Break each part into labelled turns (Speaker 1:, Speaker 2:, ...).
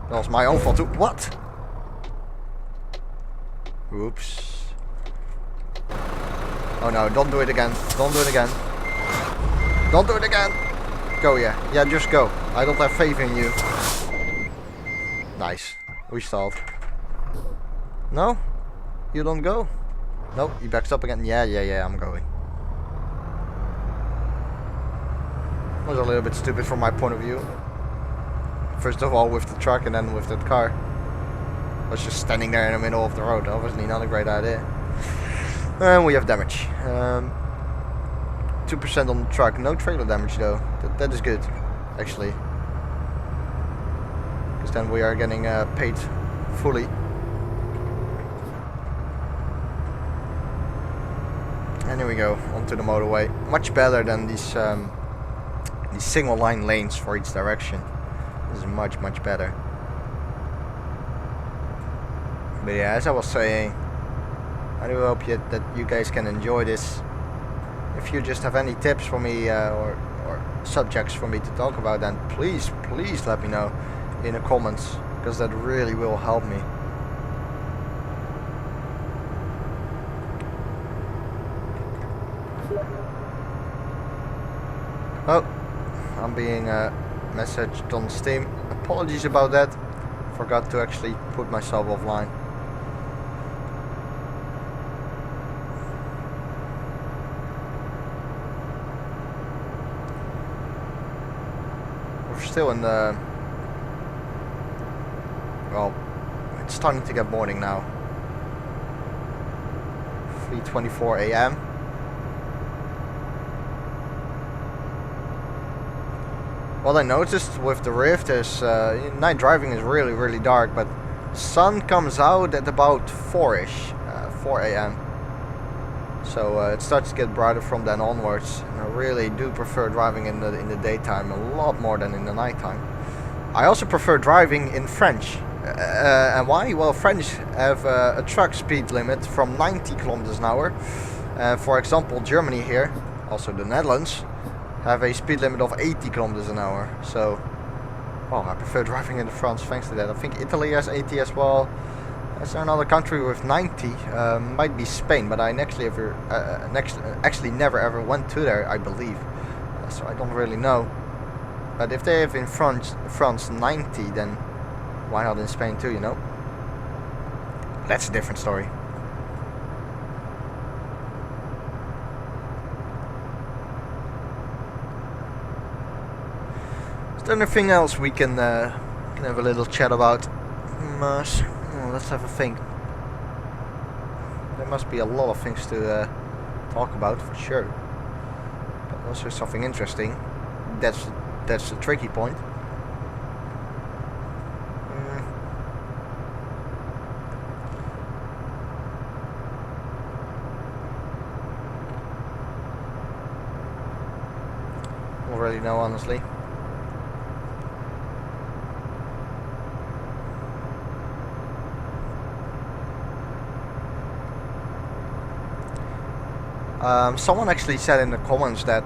Speaker 1: That was my own fault too. What? Oops. Oh no, don't do it again. Don't do it again. Don't do it again. Go, yeah. Yeah, just go. I don't have faith in you. Nice. We stalled. No? You don't go? No, he backs up again. Yeah, I'm going. Was a little bit stupid from my point of view. First of all with the truck and then with that car. I was just standing there in the middle of the road. Obviously not a great idea. And we have damage. 2% on the truck. No trailer damage though. That is good, actually. Because then we are getting paid fully. And here we go, onto the motorway. Much better than these single line lanes for each direction. This is much better. But yeah, as I was saying, I do hope that you guys can enjoy this. If you just have any tips for me or subjects for me to talk about, then please let me know in the comments, because that really will help me. Oh, I'm being messaged on Steam. Apologies about that. Forgot to actually put myself offline. We're still in the... Well, it's starting to get morning now. 3:24 AM. What I noticed with the Rift is night driving is really dark, but sun comes out at about 4ish, 4 AM. So it starts to get brighter from then onwards. And I really do prefer driving in the daytime a lot more than in the nighttime. I also prefer driving in French. And why? Well, French have a truck speed limit from 90 kilometers an hour. For example, Germany here, also the Netherlands, have a speed limit of 80 kilometers an hour. So, well, I prefer driving in France thanks to that. I think Italy has 80 as well. Is there another country with 90? Might be Spain, but I actually never ever went to there, I believe. So I don't really know. But if they have in France 90, then why not in Spain too, you know? That's a different story. Is there anything else we can have a little chat about? Let's have a think. There must be a lot of things to talk about for sure. But also something interesting. That's the tricky point. Don't really know, honestly. Someone actually said in the comments that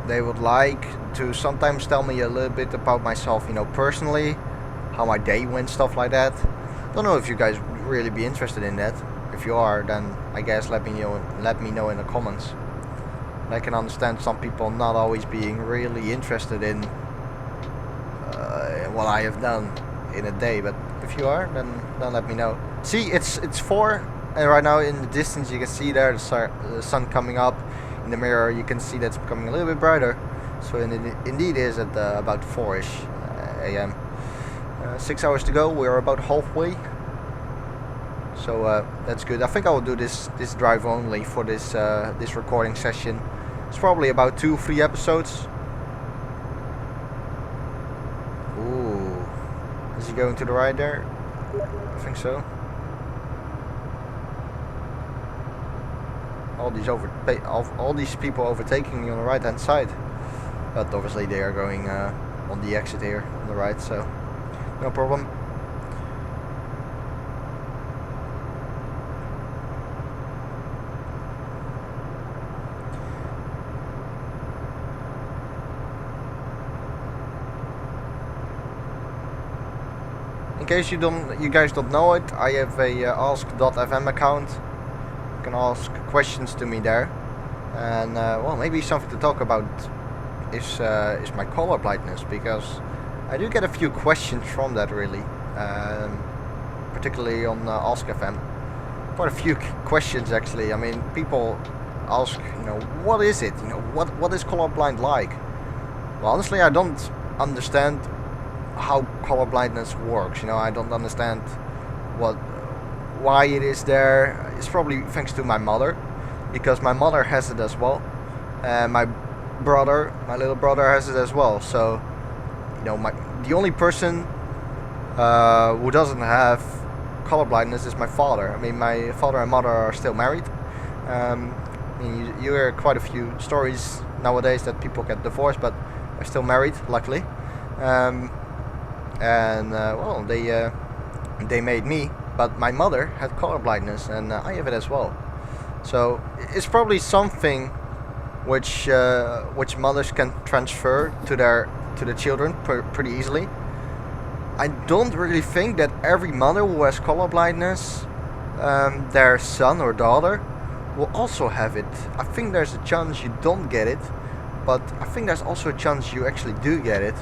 Speaker 1: they would like to sometimes tell me a little bit about myself, you know, personally, how my day went, stuff like that. Don't know if you guys would really be interested in that. If you are, then I guess let me know in the comments. I can understand some people not always being really interested in what I have done in a day, but if you are, then let me know. See, it's 4. And right now in the distance you can see there the sun coming up. In the mirror you can see that's becoming a little bit brighter. So indeed is at about 4ish AM. 6 hours to go, we're about halfway. So that's good. I think I will do this drive only for this recording session. It's probably about 2-3 episodes. Ooh. Is he going to the right there? I think so. All these people overtaking me on the right hand side, but obviously they are going on the exit here on the right, so no problem. in case you guys don't know it, I have a ask.fm account. You can ask questions to me there, and well, maybe something to talk about is my color blindness, because I do get a few questions from that really, particularly on ask.fm. Quite a few questions actually. I mean, people ask, what is it? What is colorblind like? Well, honestly, I don't understand how color blindness works. I don't understand why it is there. It's probably thanks to my mother, because my mother has it as well, and my little brother has it as well. So, the only person who doesn't have color blindness is my father. I mean, my father and mother are still married. You hear quite a few stories nowadays that people get divorced, but they're still married, luckily. Well, they made me, but my mother had color blindness, and I have it as well. So it's probably something which mothers can transfer to the children pretty easily. I don't really think that every mother who has color blindness, their son or daughter will also have it. I think there's a chance you don't get it, but I think there's also a chance you actually do get it.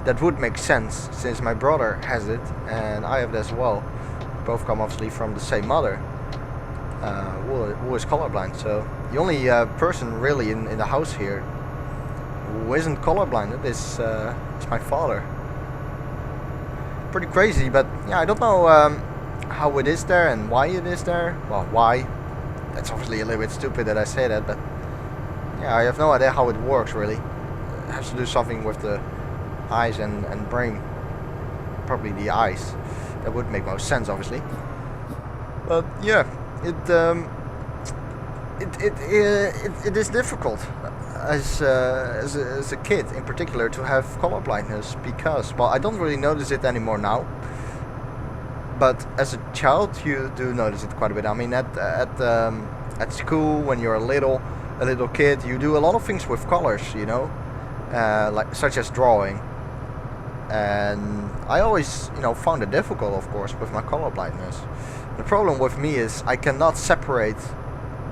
Speaker 1: That would make sense, since my brother has it and I have it as well. Both come obviously from the same mother, who is colorblind. So the only person really in the house here who isn't colorblind is my father. Pretty crazy, but yeah, I don't know how it is there and why it is there. Well, why? That's obviously a little bit stupid that I say that, but yeah, I have no idea how it works really. It has to do something with the eyes and brain. Probably the eyes. That would make most sense, obviously. But yeah, it is difficult as a kid in particular to have color blindness, because, well, I don't really notice it anymore now, but as a child you do notice it quite a bit. I mean, at school, when you're a little kid, you do a lot of things with colors, like such as drawing, and I always found it difficult, of course, with my color blindness. The problem with me is I cannot separate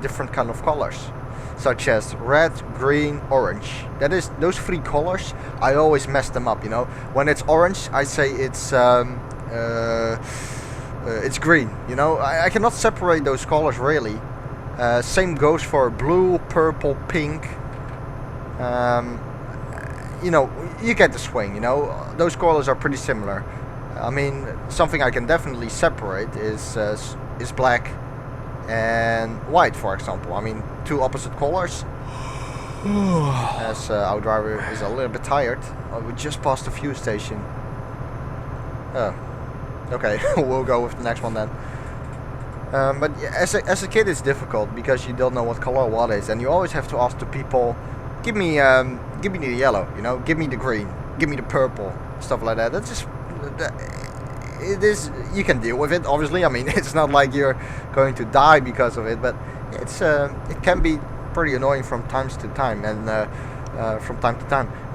Speaker 1: different kind of colors, such as red, green, orange. That is, those three colors, I always mess them up. When it's orange, I say it's green. I cannot separate those colors really. Same goes for blue, purple, pink. You get the swing. Those colors are pretty similar. I mean, something I can definitely separate is black and white, for example. I mean, two opposite colors. As our driver is a little bit tired. We just passed the fuel station. Okay, we'll go with the next one then. But yeah, as a kid, it's difficult because you don't know what color what is, and you always have to ask the people, give me the yellow, give me the green, give me the purple, stuff like that. That's just it is. You can deal with it, obviously. I mean, it's not like you're going to die because of it, but it can be pretty annoying from time to time,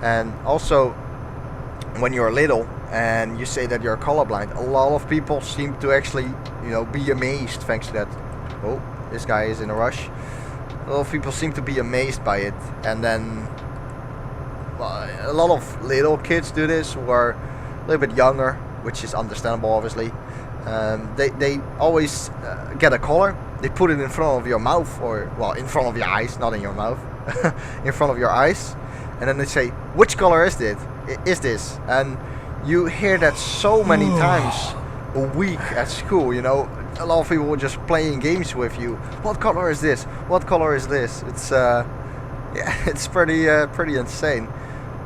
Speaker 1: and also when you're little and you say that you're colorblind, a lot of people seem to actually be amazed thanks to that. Oh, this guy is in a rush. A lot of people seem to be amazed by it, and then a lot of little kids do this who are a little bit younger, which is understandable, obviously. They always get a color, they put it in front of your mouth, or well, in front of your eyes, not in your mouth, in front of your eyes, and then they say, which color is this? And you hear that so many times a week at school. A lot of people were just playing games with you. What color is this? What color is this? It's it's pretty insane.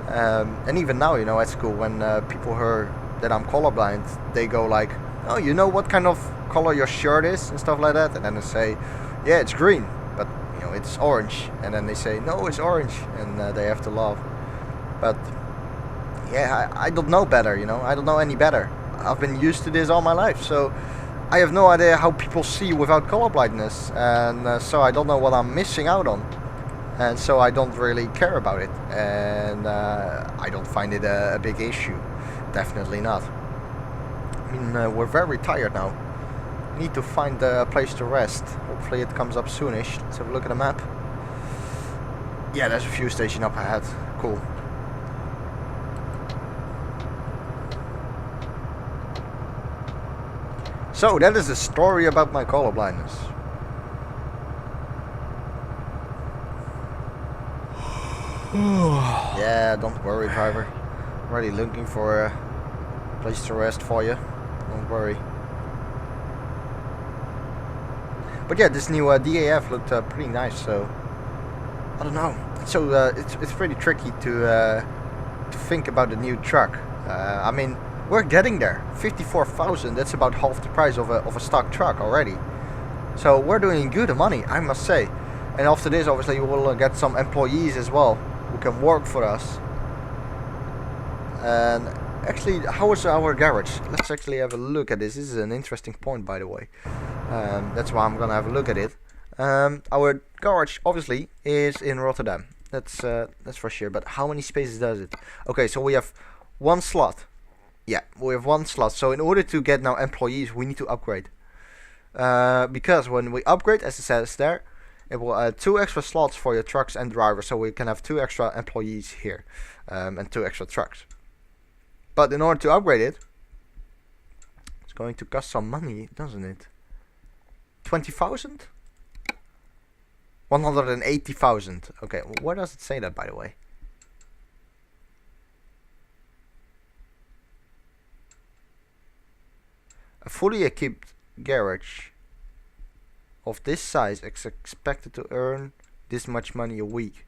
Speaker 1: And even now, at school, when people hear that I'm colorblind, they go like, oh, you know what kind of color your shirt is and stuff like that, and then they say, yeah, it's green, but it's orange, and then they say, no, it's orange, and they have to laugh. But yeah, I don't know better. I don't know any better. I've been used to this all my life, so I have no idea how people see without color blindness, and so I don't know what I'm missing out on, and so I don't really care about it, and I don't find it a big issue. Definitely not. mean, we're very tired now. Need to find a place to rest. Hopefully it comes up soonish. Let's have a look at the map. Yeah, there's a fuel station up ahead. Cool. So that is the story about my color blindness. Yeah, don't worry, driver. I'm already looking for a place to rest for you. Don't worry. But yeah, this new DAF looked pretty nice. So I don't know. So it's pretty tricky to think about the new truck. I mean, we're getting there. 54,000. That's about half the price of a stock truck already. So we're doing good money, I must say. And after this, obviously, we will get some employees as well who can work for us. And actually, how is our garage? Let's actually have a look at this. This is an interesting point, by the way. That's why I'm gonna have a look at it. Our garage obviously is in Rotterdam. That's for sure. But how many spaces does it? Okay, so we have one slot. Yeah, we have one slot. So in order to get now employees, we need to upgrade. Because when we upgrade, as it says there, it will add 2 extra slots for your trucks and drivers, so we can have 2 extra employees here, and 2 extra trucks. But in order to upgrade it, it's going to cost some money, doesn't it? 20,000? 180,000. Okay, where does it say that, by the way? A fully equipped garage of this size is expected to earn this much money a week.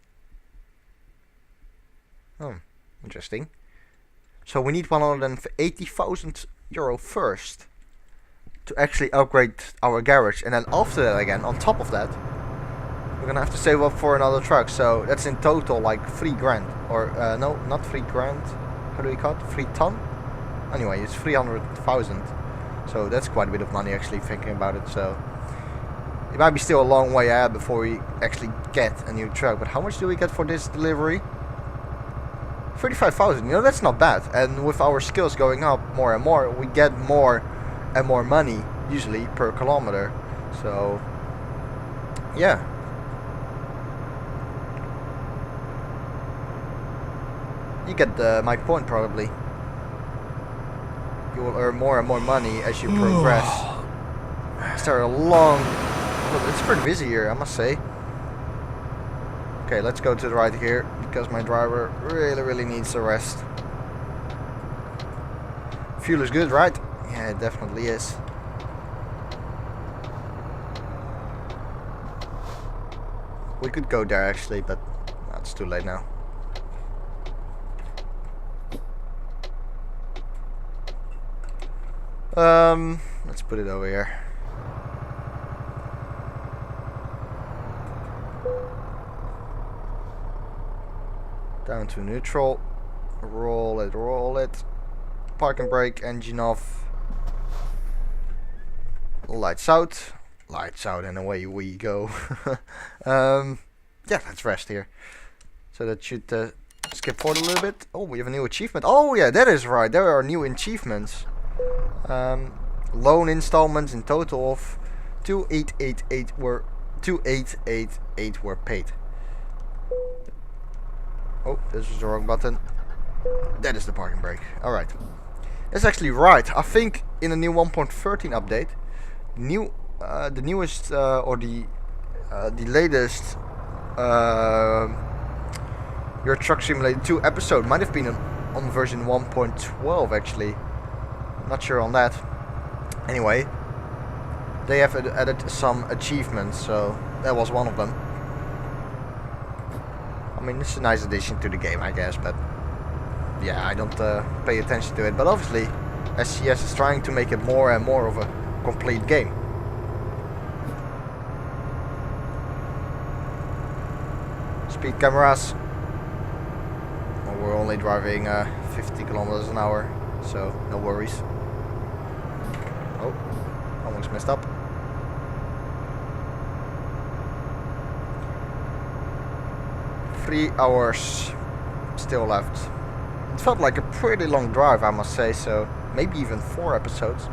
Speaker 1: Oh, interesting. So we need 180,000 euro first to actually upgrade our garage, and then after that again, on top of that, we're gonna have to save up for another truck. So that's in total like 3 grand, or no, not 3 grand. How do we call it? 3 ton? Anyway, it's 300,000. So that's quite a bit of money, actually, thinking about it. So it might be still a long way ahead before we actually get a new truck. But how much do we get for this delivery? 35,000. You know, that's not bad. And with our skills going up more and more, we get more and more money usually per kilometer. So yeah. You get my point, probably. You will earn more and more money as you progress. Is there a long... Well, it's pretty busy here, I must say. Okay, let's go to the right here, because my driver really needs a rest. Fuel is good, right? Yeah, it definitely is. We could go there actually, but it's too late now. Let's put it over here. Down to neutral. Roll it. Park and brake, engine off. Lights out, and away we go. Yeah, let's rest here. So that should skip forward a little bit. Oh, we have a new achievement. Oh yeah, that is right. There are new achievements. Loan installments in total of 2,888 were paid. Oh, this was the wrong button. That is the parking brake. Alright. That's actually right. I think in the new 1.13 update, the newest or the latest Your Truck Simulator 2 episode might have been on version 1.12 actually. Not sure on that. Anyway, they have added some achievements, so that was one of them. I mean, it's a nice addition to the game, I guess, but yeah, I don't pay attention to it. But obviously, SCS is trying to make it more and more of a complete game. Speed cameras. Well, we're only driving 50 kilometers an hour, so no worries. Oh, almost messed up. Three hours still left. It felt like a pretty long drive, I must say, so maybe even 4 episodes.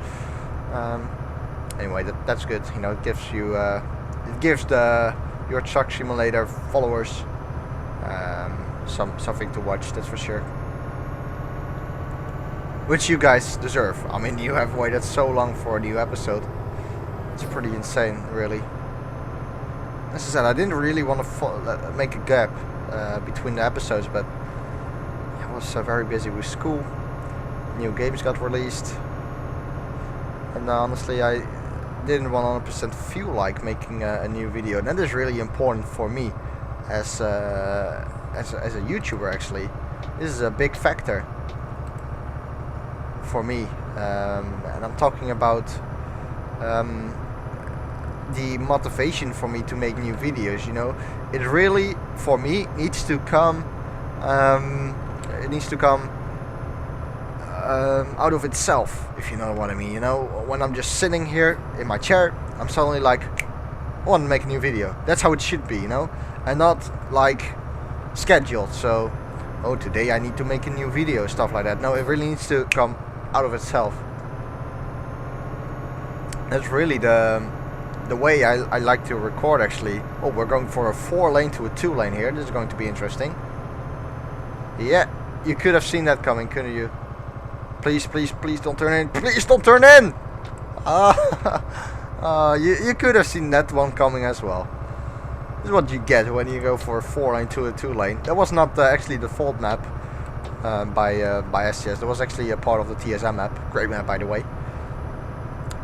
Speaker 1: Anyway, that's good. You know, it gives you, it gives the Euro Truck Simulator followers something to watch. That's for sure. Which you guys deserve. I mean, you have waited so long for a new episode. It's pretty insane, really. As I said, I didn't really want to make a gap between the episodes, but I was very busy with school. New games got released, and honestly, I didn't 100% feel like making a new video. And that is really important for me as a YouTuber. Actually, this is a big factor for me, and I'm talking about the motivation for me to make new videos. You know, it really, for me, needs to come. It needs to come out of itself, if you know what I mean. You know, when I'm just sitting here in my chair, I'm suddenly like, I want to make a new video. That's how it should be, you know, and not like scheduled. So, oh, today I need to make a new video, stuff like that. No, it really needs to come out of itself. That's really the way I like to record, actually. Oh, we're going for a 4-lane to a 2-lane here. This is going to be interesting. Yeah, you could have seen that coming, couldn't you? Please, please, please don't turn in. Please don't turn in! You could have seen that one coming as well. This is what you get when you go for a 4-lane to a 2-lane. That was not actually the default map by SCS. That was actually a part of the TSM map. Great map, by the way.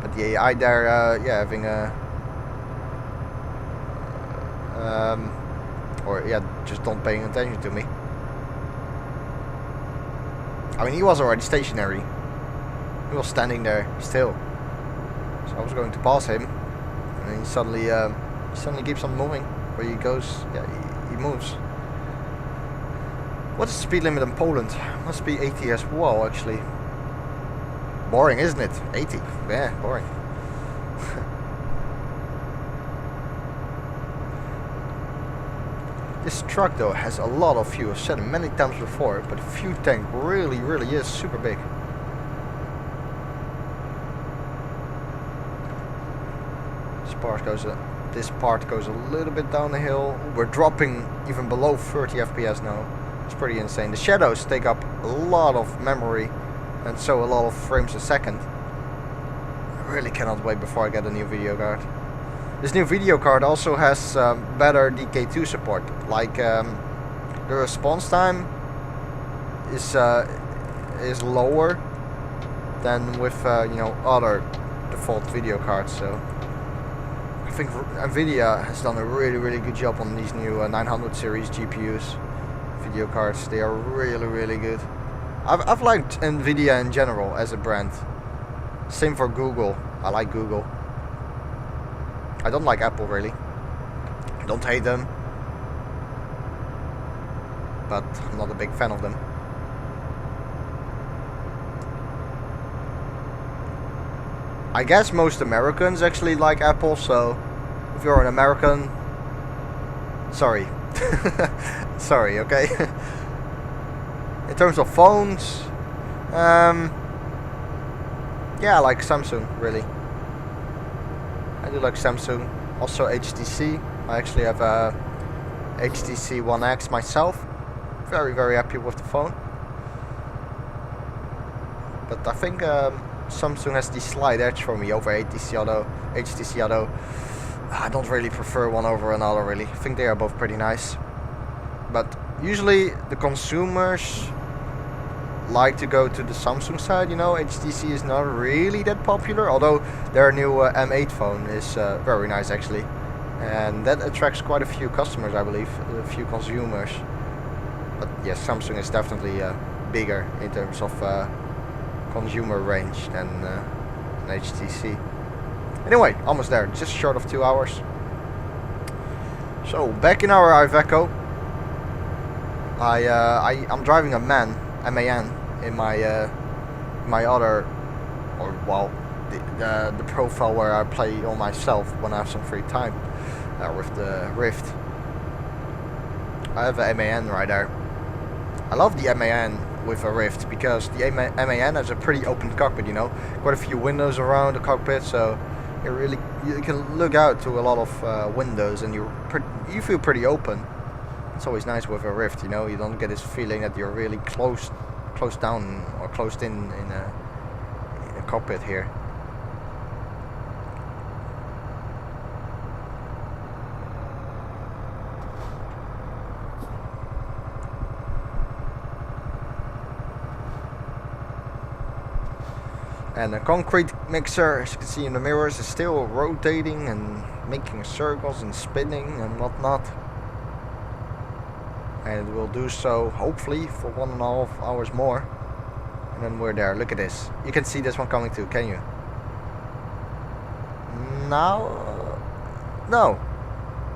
Speaker 1: But the AI there, yeah, having a... or yeah, just don't paying attention to me. I mean, he was already stationary. He was standing there still. So I was going to pass him, and then he suddenly keeps on moving. Where he goes, yeah, he moves. What's the speed limit in Poland? Must be 80 as well, actually. Boring, isn't it? 80. Yeah, boring. This truck though has a lot of fuel. I've said it many times before, but the fuel tank really is super big. This part goes a little bit down the hill. We're dropping even below 30 FPS now. It's pretty insane. The shadows take up a lot of memory, and so a lot of frames a second. I really cannot wait before I get a new video card. This new video card also has better DK2 support. Like the response time is lower than with you know, other default video cards. So I think Nvidia has done a really good job on these new 900 series GPUs video cards. They are really good. I've liked Nvidia in general as a brand. Same for Google. I like Google. I don't like Apple, really. I don't hate them, but I'm not a big fan of them. I guess most Americans actually like Apple, so if you're an American, sorry. Sorry, okay? In terms of phones, yeah, I like Samsung, really. I do like Samsung. Also HTC. I actually have a HTC One X myself. Very happy with the phone. But I think Samsung has the slight edge for me over HTC, although I don't really prefer one over another, really. I think they are both pretty nice. But usually the consumers like to go to the Samsung side, you know. HTC is not really that popular, although their new M8 phone is very nice, actually. And that attracts quite a few customers, I believe, a few consumers. But yes, Samsung is definitely bigger in terms of consumer range than HTC. Anyway, almost there, just short of 2 hours. So back in our Iveco, I'm driving a MAN in my other, or well, the profile where I play all myself when I have some free time with the Rift. I have a MAN right there. I love the MAN with a Rift, because the MAN has a pretty open cockpit, you know, quite a few windows around the cockpit, so you can look out to a lot of windows, and you feel pretty open. It's always nice with a Rift, you know. You don't get this feeling that you're really close down or closed in a cockpit here. And the concrete mixer, as you can see in the mirrors, is still rotating and making circles and spinning and whatnot. And it will do so hopefully for 1.5 hours more. And then we're there. Look at this. You can see this one coming too, can you? Now? No.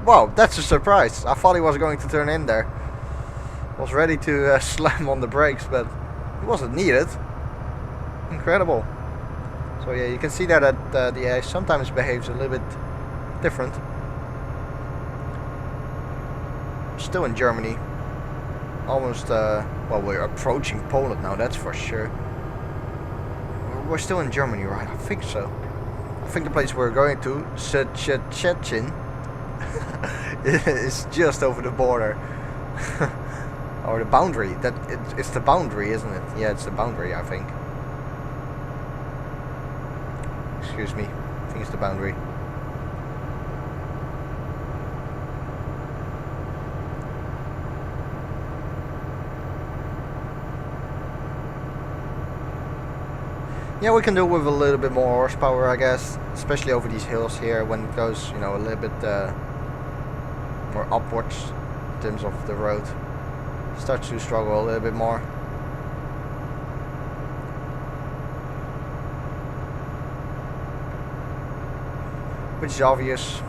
Speaker 1: Wow, that's a surprise. I thought he was going to turn in there. Was ready to slam on the brakes, but it wasn't needed. Incredible. So yeah, you can see that the AI sometimes behaves a little bit different. Still in Germany. Almost, well, we're approaching Poland now, that's for sure. We're still in Germany, right? I think so. I think the place we're going to, Szczecin, is just over the border. Or the boundary. It's the boundary, isn't it? Yeah, it's the boundary, I think. Excuse me. I think it's the boundary. Yeah, we can do with a little bit more horsepower, I guess, especially over these hills here when it goes, you know, a little bit more upwards in terms of the road. Starts to struggle a little bit more. Which is obvious,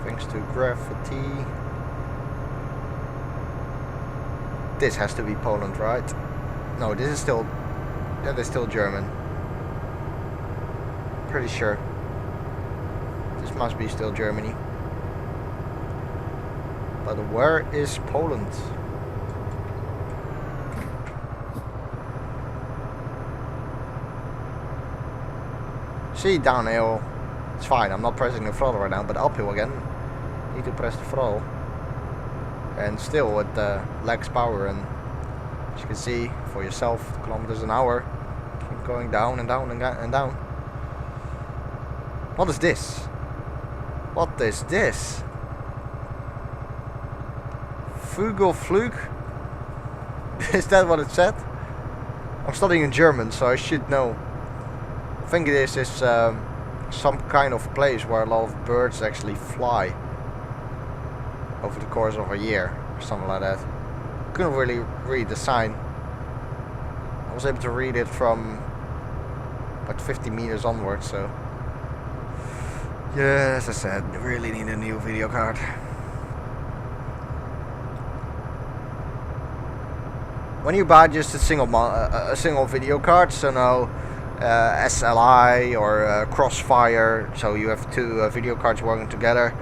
Speaker 1: thanks to gravity. This has to be Poland, right? No, this is still, that is still German. Pretty sure. This must be still Germany. But where is Poland? See, downhill. It's fine, I'm not pressing the throttle right now, but uphill again, need to press the throttle. And still it lacks power, and as you can see for yourself, kilometers an hour, keep going down and down and down. What is this? What is this? Vogelflug? Is that what it said? I'm studying in German, so I should know. I think this is some kind of place where a lot of birds actually fly over the course of a year or something like that. Couldn't really read the sign. I was able to read it from about 50 meters onwards, so yeah, as I said, really need a new video card. When you buy just a single video card, so no SLI or Crossfire, so you have two video cards working together.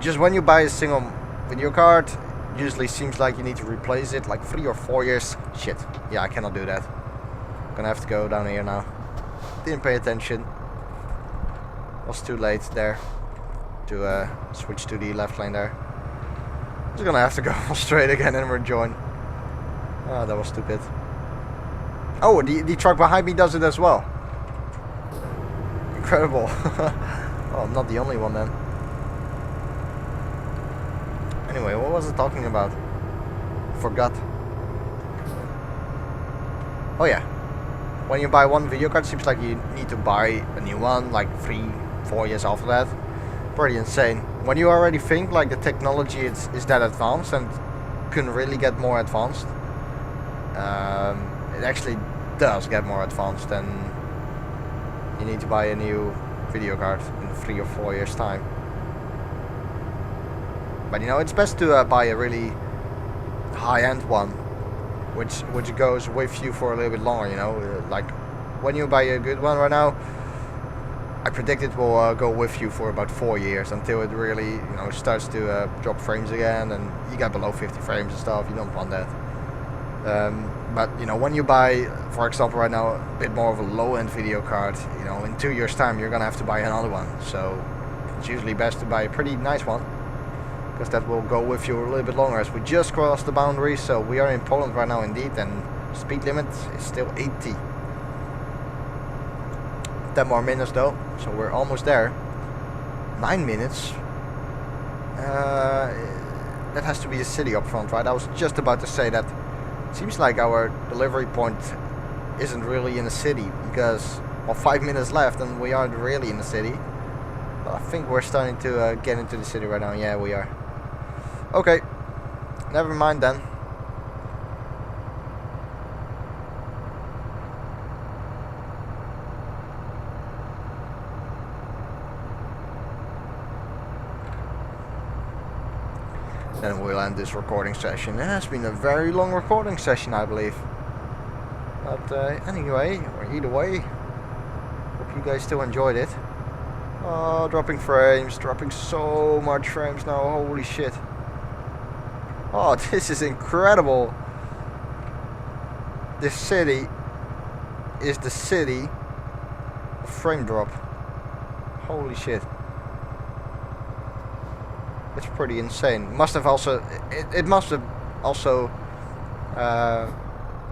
Speaker 1: Just when you buy a single video card, usually seems like you need to replace it like 3 or 4 years. Shit, yeah, I cannot do that. Gonna have to go down here now. Didn't pay attention. Was too late there to switch to the left lane there. Just gonna have to go straight again and rejoin. Oh, that was stupid. Oh, the truck behind me does it as well. Incredible. Oh, I'm not the only one then. Anyway, what was I talking about? Forgot. Oh yeah. When you buy one video card, it seems like you need to buy a new one like 3-4 years after that. Pretty insane. When you already think like the technology is that advanced and can really get more advanced, it actually does get more advanced, and you need to buy a new video card in 3 or 4 years time. But you know, it's best to buy a really high-end one, which goes with you for a little bit longer, you know. Like when you buy a good one right now, I predict it will go with you for about 4 years until it really, you know, starts to drop frames again, and you get below 50 frames and stuff. You don't want that. But you know, when you buy, for example, right now a bit more of a low-end video card, you know, in 2 years' time you're gonna have to buy another one. So it's usually best to buy a pretty nice one, because that will go with you a little bit longer. As we just crossed the boundary, so we are in Poland right now indeed, and speed limit is still 80. 10 more minutes though, so we're almost there. 9 minutes. That has to be the city up front, right? I was just about to say that. It seems like our delivery point isn't really in the city, because, well, 5 minutes left and we aren't really in the city. But I think we're starting to get into the city right now. Yeah, we are. Okay, never mind then. Then we'll end this recording session. It has been a very long recording session, I believe. But anyway, or either way, hope you guys still enjoyed it. Oh, dropping frames, dropping so much frames now, holy shit. Oh, this is incredible. This city is the city of frame drop. Holy shit. It's pretty insane. Must have also, it must have also,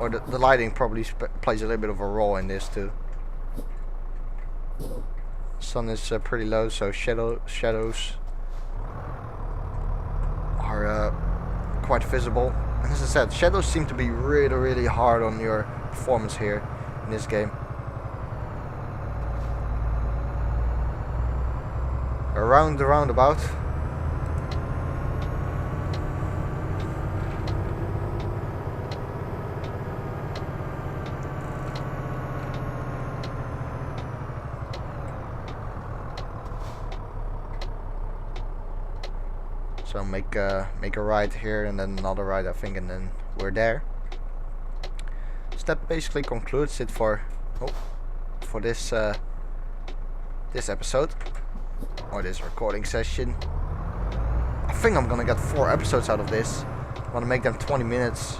Speaker 1: or the lighting probably plays a little bit of a role in this too. Sun is pretty low, so shadows are quite visible. And as I said, shadows seem to be really hard on your performance here in this game. Around the roundabout. So make a right here and then another right, I think, and then we're there. So that basically concludes it for this this episode, or this recording session. I think I'm gonna get 4 episodes out of this. I wanna make them 20 minutes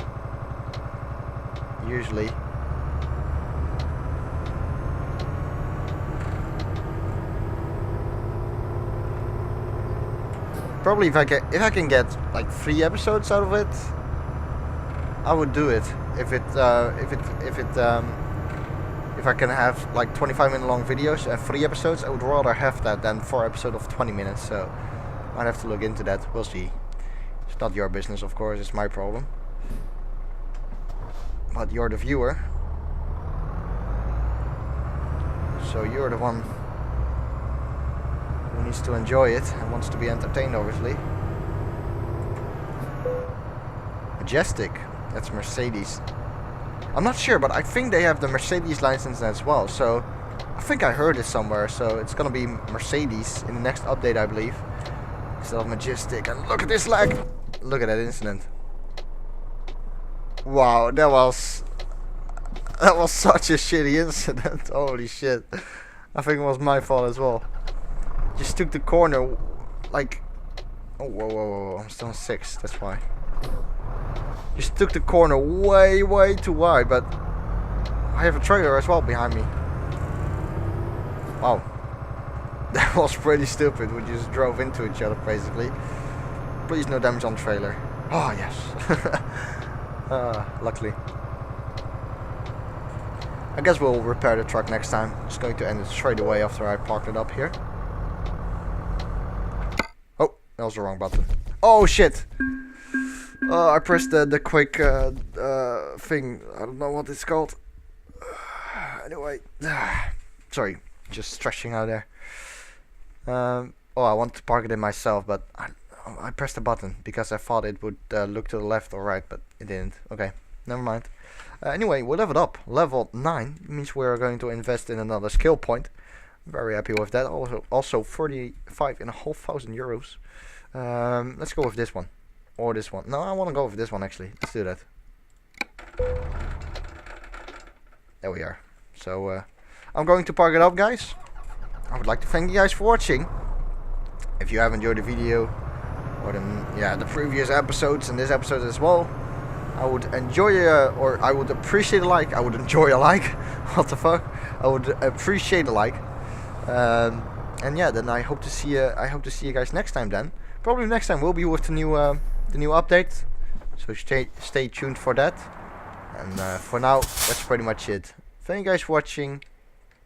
Speaker 1: usually. Probably if I can get like 3 episodes out of it, I would do it. If I can have like 25-minute long videos and 3 episodes, I would rather have that than 4 episodes of 20 minutes. So I'd have to look into that. We'll see. It's not your business, of course. It's my problem. But you're the viewer, so you're the one who needs to enjoy it and wants to be entertained, obviously. Majestic, that's Mercedes. I'm not sure, but I think they have the Mercedes license as well, so I think I heard it somewhere, so it's gonna be Mercedes in the next update, I believe, instead of Majestic. And look at this lag! Look at that incident. Wow, that was such a shitty incident. Holy shit. I think it was my fault as well. Just took the corner like, oh, whoa, I'm still on 6, that's why. Just took the corner way too wide, but I have a trailer as well behind me. Wow. That was pretty stupid. We just drove into each other basically. Please no damage on trailer. Oh yes. Luckily. I guess we'll repair the truck next time. Just going to end it straight away after I parked it up here. Oh, that was the wrong button. Oh shit! I pressed the quick thing. I don't know what it's called. Anyway, sorry, just stretching out there. Oh, I want to park it in myself, but I pressed the button because I thought it would look to the left or right, but it didn't. Okay, never mind. Anyway, we leveled up. Level 9 means we're going to invest in another skill point. Very happy with that. Also 45,500 euros. Let's go with this one. Or this one. No, I want to go with this one actually. Let's do that. There we are. So, I'm going to park it up, guys. I would like to thank you guys for watching. If you have enjoyed the video, or the previous episodes and this episode as well, I would enjoy or I would appreciate a like. I would enjoy a like. What the fuck? I would appreciate a like. And yeah, then I hope to see you. I hope to see you guys next time. Then probably next time will be with the new update. So stay tuned for that. And for now, that's pretty much it. Thank you guys for watching,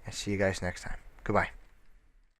Speaker 1: and see you guys next time. Goodbye.